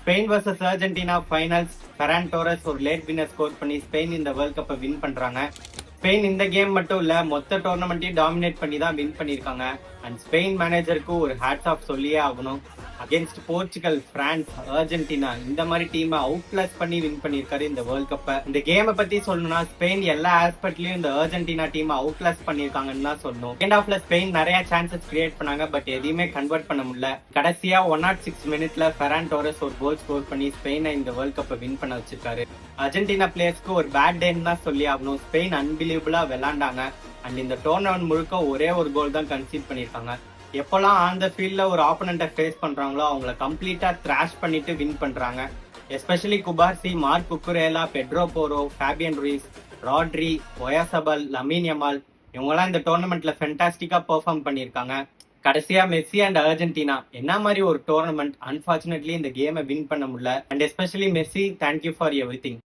Spain versus Argentina finals. Ferran Torres ஒரு late winner score பண்ணி Spain இந்த world கப்பை வின் பண்றாங்க. ஸ்பெயின் இந்த கேம் மட்டும் இல்ல, மொத்த டோர்னமெண்ட்டையும் டாமினேட் பண்ணி தான் வின் பண்ணிருக்காங்க. அண்ட் ஸ்பெயின் மேனேஜருக்கு ஒரு ஹேட்ஸ் ஆஃப் சொல்லியே ஆகணும். அகேன்ஸ்ட் போர்ச்சுகல், பிரான்ஸ், அர்ஜென்டினா இந்த மாதிரி டீமை அவுட் கிளாஸ் பண்ணி வின் பண்ணிருக்காரு இந்த வேர்ல்ட் கப்பை. இந்த கேமை பத்தி சொல்லணும்னா ஸ்பெயின் எல்லா ஆஸ்பெக்ட்லயும் இந்த அர்ஜென்டினா டீமை அவுட் கிளாஸ் பண்ணிருக்காங்கன்னு தான் சொல்லணும். செகண்ட் ஹாஃப்ல ஸ்பெயின் நிறைய சான்சஸ் கிரியேட் பண்ணாங்க, பட் எதையுமே கன்வெர்ட் பண்ண முடியல. கடைசியா 106 மினிட்ல ஃபெரான் டோரஸ் ஒரு கோல் ஸ்கோர் பண்ணி ஸ்பெயினை இந்த வேர்ல்ட் கப்பை வின் பண்ண வச்சிருக்காரு. அர்ஜென்டினா பிளேயர்ஸ்க்கு ஒரு பேட் டேன்னு தான் சொல்லி ஆகணும். ஸ்பெயின் அன்பிலீவபிளா விளையாண்டாங்க. அண்ட் இந்த டோர்னமெண்ட் முழுக்க ஒரே ஒரு கோல் தான் கன்சீட் பண்ணிருக்காங்க. எப்பெல்லாம் அந்த ஃபீல்ட்ல ஒரு ஆப்போனண்ட்டை ஃபேஸ் பண்றாங்களோ அவங்கள கம்ப்ளீட்டா த்ராஷ் பண்ணிட்டு வின் பண்றாங்க. Especially Cubarsi, Marc Cucurella, Pedro Porro, Fabian Ruiz, Rodri, Oyarzabal, Lamine Yamal இவங்கெல்லாம் இந்த டோர்னமெண்ட்ல ஃபென்டாஸ்டிக்கா பெர்ஃபார்ம் பண்ணியிருக்காங்க. கடைசியா மெஸ்ஸி அண்ட் அர்ஜென்டினா என்ன மாதிரி ஒரு டோர்னமெண்ட். அன்பார்ச்சுனேட்லி இந்த கேமை வின் பண்ண முடியல. And especially Messi, thank you for everything.